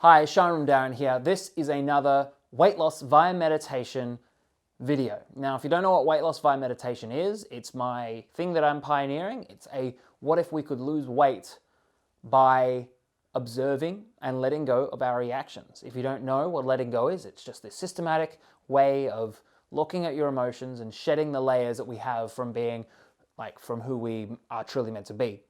Hi, Shanram Darren here. This is another weight loss via meditation video. Now, if you don't know what weight loss via meditation is, it's my thing that I'm pioneering. It's a what if we could lose weight by observing and letting go of our reactions. If you don't know what letting go is, it's just this systematic way of looking at your emotions and shedding the layers that we have from being from who we are truly meant to be.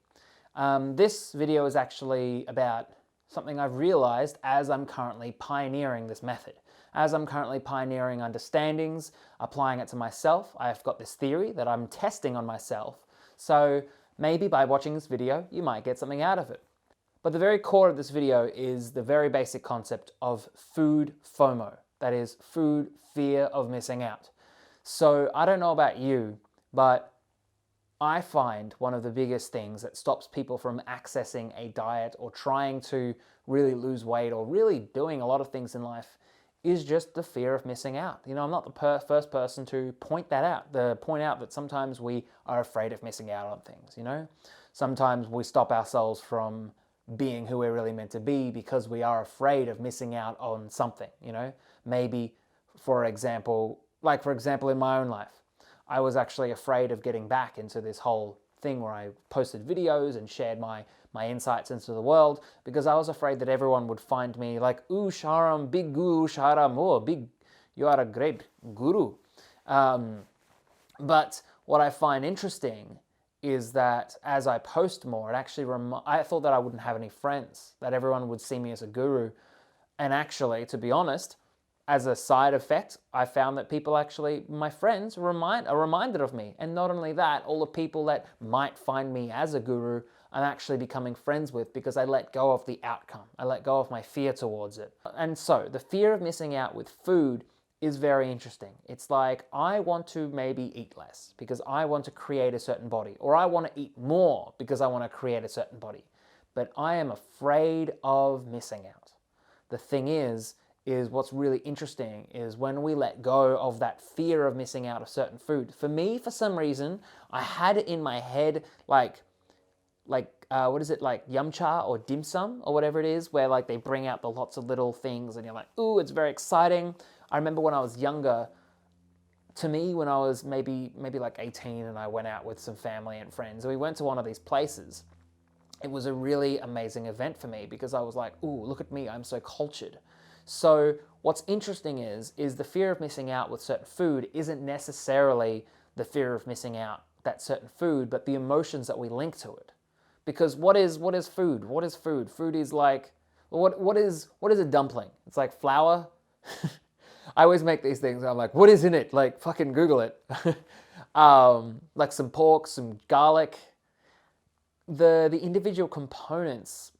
This video is actually about something I've realized as I'm currently pioneering this method. As I'm currently pioneering understandings, applying it to myself, I've got this theory that I'm testing on myself. So maybe by watching this video, you might get something out of it. But the very core of this video is the very basic concept of food FOMO. That is food fear of missing out. So I don't know about you, but I find one of the biggest things that stops people from accessing a diet or trying to really lose weight or really doing a lot of things in life is just the fear of missing out. You know, I'm not the first person to point that out, point out that sometimes we are afraid of missing out on things, you know? Sometimes we stop ourselves from being who we're really meant to be because we are afraid of missing out on something, you know? Maybe, for example, in my own life, I was actually afraid of getting back into this whole thing where I posted videos and shared my insights into the world because I was afraid that everyone would find me like, ooh, Sharam, big guru, Sharam, oh, you are a great guru. But what I find interesting is that as I post more, I thought that I wouldn't have any friends, that everyone would see me as a guru. And actually, to be honest, as a side effect, I found that people actually, my friends, are reminded of me. And not only that, all the people that might find me as a guru, I'm actually becoming friends with because I let go of the outcome. I let go of my fear towards it. And so the fear of missing out with food is very interesting. It's like, I want to maybe eat less because I want to create a certain body, or I want to eat more because I want to create a certain body. But I am afraid of missing out. The thing is what's really interesting is when we let go of that fear of missing out of certain food. For me, for some reason, I had it in my head what is it, like yum cha or dim sum or whatever it is, where like they bring out the lots of little things and you're like, ooh, it's very exciting. I remember when I was younger, to me, when I was maybe like 18 and I went out with some family and friends, and we went to one of these places. It was a really amazing event for me because I was like, ooh, look at me, I'm so cultured. So what's interesting is the fear of missing out with certain food isn't necessarily the fear of missing out that certain food, but the emotions that we link to it. Because what is food? What is food? Food is like, what is a dumpling? It's like flour. I always make these things. I'm like, what is in it? Like, fucking Google it. Like some pork, some garlic. The individual components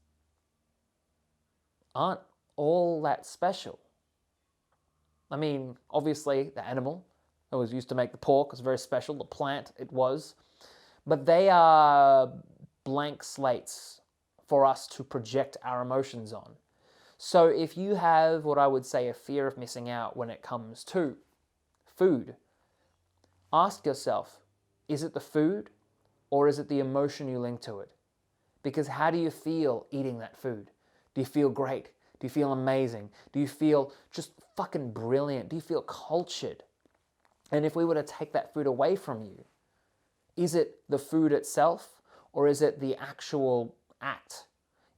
aren't all that special. I mean, obviously, the animal that was used to make the pork was very special. The plant, it was. But they are blank slates for us to project our emotions on. So if you have what I would say a fear of missing out when it comes to food, ask yourself, is it the food or is it the emotion you link to it? Because how do you feel eating that food? Do you feel great? Do you feel amazing? Do you feel just fucking brilliant? Do you feel cultured? And if we were to take that food away from you, is it the food itself or is it the actual act?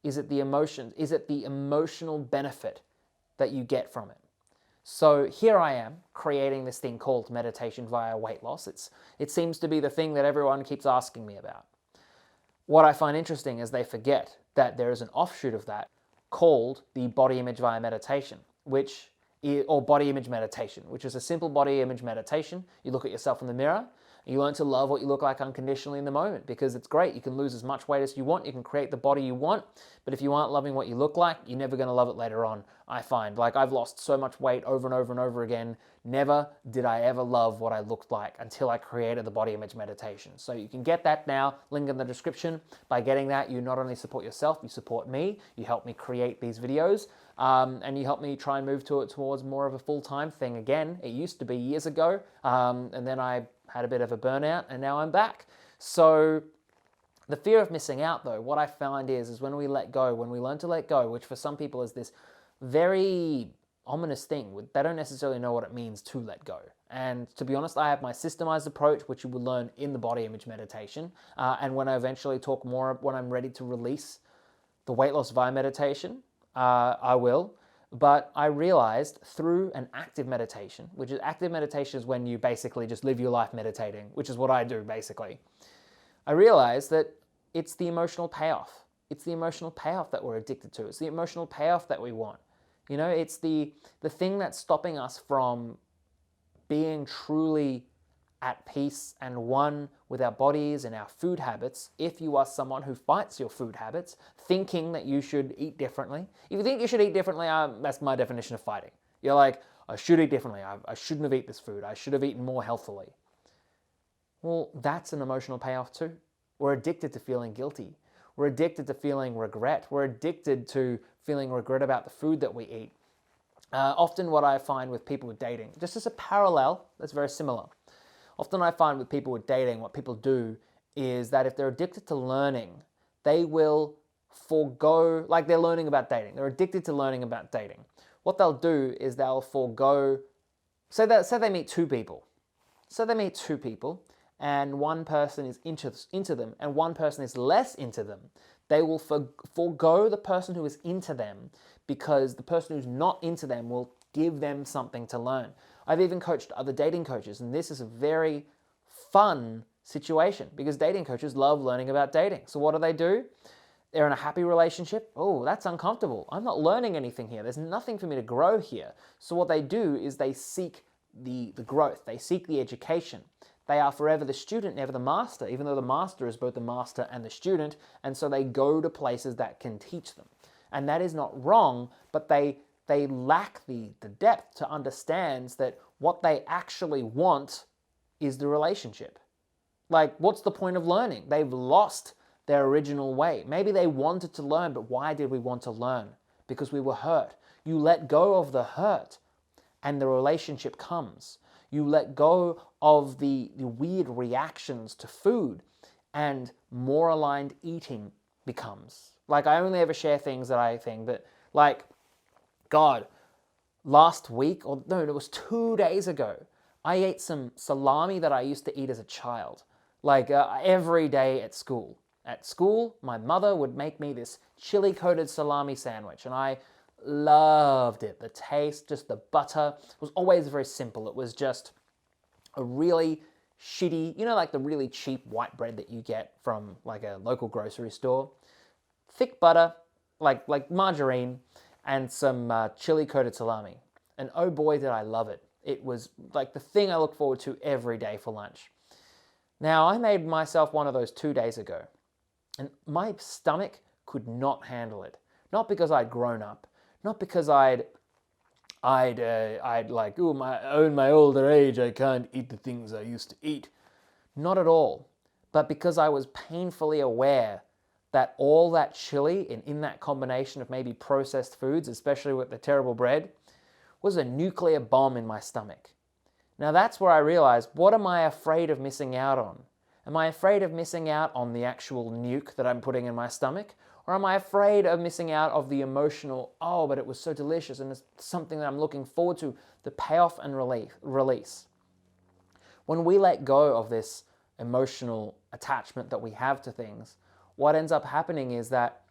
Is it the emotions? Is it the emotional benefit that you get from it? So here I am creating this thing called meditation via weight loss. It seems to be the thing that everyone keeps asking me about. What I find interesting is they forget that there is an offshoot of that called the body image via meditation, or body image meditation, which is a simple body image meditation. You look at yourself in the mirror, and you learn to love what you look like unconditionally in the moment because it's great. You can lose as much weight as you want. You can create the body you want. But if you aren't loving what you look like, you're never going to love it later on, I find. Like, I've lost so much weight over and over and over again. Never did I ever love what I looked like until I created the body image meditation. So you can get that now, link in the description. By getting that, you not only support yourself, you support me. You help me create these videos. And you help me try and move towards more of a full-time thing again. It used to be years ago, and then I had a bit of a burnout, and now I'm back. So the fear of missing out, though, what I find is when we let go, when we learn to let go, which for some people is this very ominous thing. They don't necessarily know what it means to let go. And to be honest, I have my systemized approach, which you will learn in the body image meditation. And when I eventually talk more, when I'm ready to release the weight loss via meditation, I will. But I realized through an active meditation, which is active meditation is when you basically just live your life meditating, which is what I do basically. I realized that it's the emotional payoff. It's the emotional payoff that we're addicted to. It's the emotional payoff that we want. You know, it's the thing that's stopping us from being truly at peace and one with our bodies and our food habits. If you are someone who fights your food habits, thinking that you should eat differently. If you think you should eat differently, that's my definition of fighting. You're like, I should eat differently. I shouldn't have eaten this food. I should have eaten more healthily. Well, that's an emotional payoff too. We're addicted to feeling guilty. We're addicted to feeling regret. We're addicted to feeling regret about the food that we eat. Often what I find with people with dating, just as a parallel that's very similar, often I find with people with dating, what people do is that if they're addicted to learning, they will forego, like they're learning about dating. They're addicted to learning about dating. What they'll do is they'll forego, say they meet two people. So they meet two people and one person is into them and one person is less into them. They will forego the person who is into them because the person who's not into them will give them something to learn. I've even coached other dating coaches, and this is a very fun situation because dating coaches love learning about dating. So what do? They're in a happy relationship. Oh, that's uncomfortable. I'm not learning anything here. There's nothing for me to grow here. So what they do is they seek the growth. They seek the education. They are forever the student, never the master, even though the master is both the master and the student. And so they go to places that can teach them. And that is not wrong, but they lack the depth to understand that what they actually want is the relationship. Like, what's the point of learning? They've lost their original way. Maybe they wanted to learn, but why did we want to learn? Because we were hurt. You let go of the hurt and the relationship comes. You let go of the weird reactions to food and more aligned eating becomes. Like, I only ever share things that I think that, like, God, last week, or no, it was 2 days ago, I ate some salami that I used to eat as a child, like every day at school. At school, my mother would make me this chili-coated salami sandwich, and I loved it. The taste, just the butter, was always very simple. It was just a really shitty, you know, like the really cheap white bread that you get from like a local grocery store. Thick butter, like margarine, and some chili-coated salami. And oh boy, did I love it. It was like the thing I look forward to every day for lunch. Now, I made myself one of those 2 days ago, and my stomach could not handle it. Not because I'd grown up, not because I'd like, oh, my older age, I can't eat the things I used to eat. Not at all. But because I was painfully aware that all that chili in that combination of maybe processed foods, especially with the terrible bread, was a nuclear bomb in my stomach. Now that's where I realized, what am I afraid of missing out on? Am I afraid of missing out on the actual nuke that I'm putting in my stomach? Or am I afraid of missing out of the emotional, oh, but it was so delicious and it's something that I'm looking forward to, the payoff and release? When we let go of this emotional attachment that we have to things, what ends up happening is that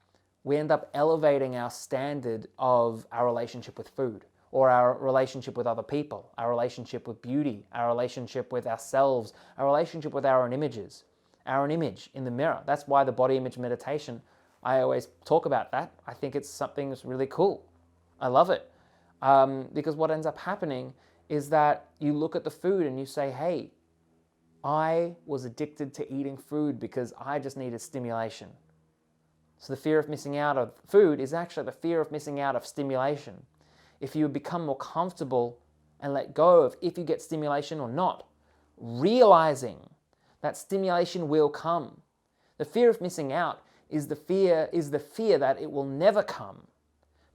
we end up elevating our standard of our relationship with food, or our relationship with other people, our relationship with beauty, our relationship with ourselves, our relationship with our own images, our own image in the mirror. That's why the body image meditation, I always talk about that. I think it's something that's really cool. I love it. Because what ends up happening is that you look at the food and you say, hey, I was addicted to eating food because I just needed stimulation. So the fear of missing out of food is actually the fear of missing out of stimulation. If you become more comfortable and let go of if you get stimulation or not, realizing that stimulation will come. The fear of missing out is the fear that it will never come.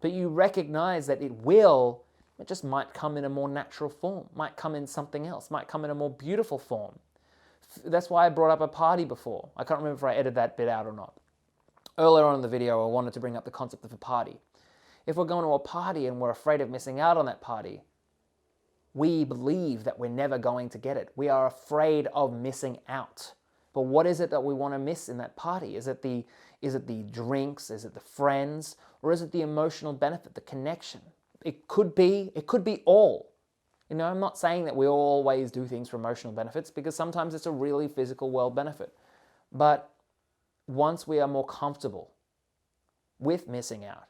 But you recognize that it will, it just might come in a more natural form, might come in something else, might come in a more beautiful form. That's why I brought up a party before. I can't remember if I edited that bit out or not. Earlier on in the video, I wanted to bring up the concept of a party. If we're going to a party and we're afraid of missing out on that party, we believe that we're never going to get it. We are afraid of missing out. But what is it that we want to miss in that party? Is it the drinks? Is it the friends? Or is it the emotional benefit, the connection? It could be all. You know, I'm not saying that we always do things for emotional benefits, because sometimes it's a really physical world benefit. But once we are more comfortable with missing out,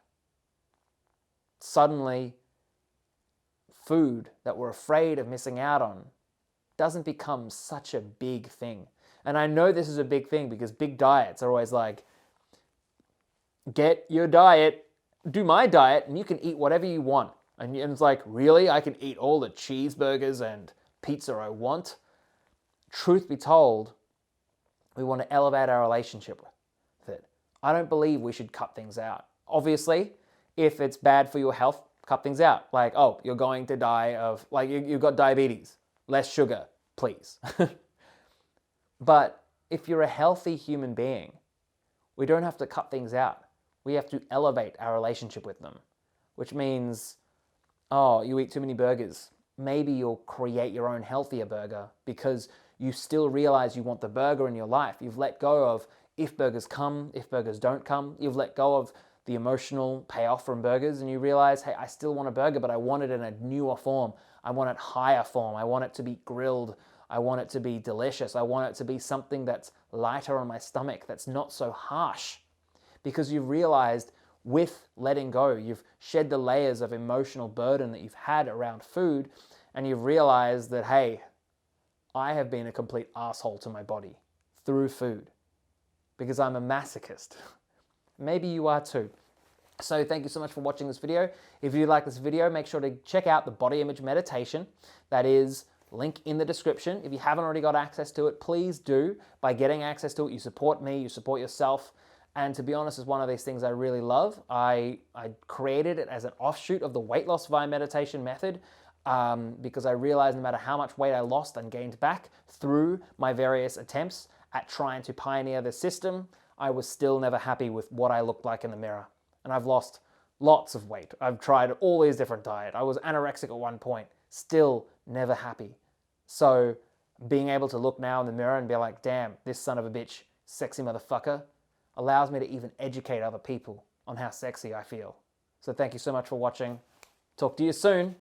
suddenly food that we're afraid of missing out on doesn't become such a big thing. And I know this is a big thing because big diets are always like, get your diet, do my diet, and you can eat whatever you want. And it's like, really? I can eat all the cheeseburgers and pizza I want? Truth be told, we want to elevate our relationship with it. I don't believe we should cut things out. Obviously, if it's bad for your health, cut things out. Like, oh, you're going to die of, like, you've got diabetes. Less sugar, please. But if you're a healthy human being, we don't have to cut things out. We have to elevate our relationship with them, which means, oh, you eat too many burgers. Maybe you'll create your own healthier burger because you still realize you want the burger in your life. You've let go of if burgers come, if burgers don't come. You've let go of the emotional payoff from burgers, and you realize, hey, I still want a burger, but I want it in a newer form. I want it higher form. I want it to be grilled. I want it to be delicious. I want it to be something that's lighter on my stomach, that's not so harsh. Because you've realized with letting go, you've shed the layers of emotional burden that you've had around food, and you've realized that, hey, I have been a complete asshole to my body through food because I'm a masochist. Maybe you are too. So thank you so much for watching this video. If you like this video, make sure to check out the body image meditation. That is link in the description. If you haven't already got access to it, please do. By getting access to it, you support me, you support yourself. And to be honest, it's one of these things I really love. I created it as an offshoot of the weight loss via meditation method because I realized no matter how much weight I lost and gained back through my various attempts at trying to pioneer the system, I was still never happy with what I looked like in the mirror. And I've lost lots of weight. I've tried all these different diets. I was anorexic at one point, still never happy. So being able to look now in the mirror and be like, damn, this son of a bitch, sexy motherfucker, allows me to even educate other people on how sexy I feel. So thank you so much for watching. Talk to you soon.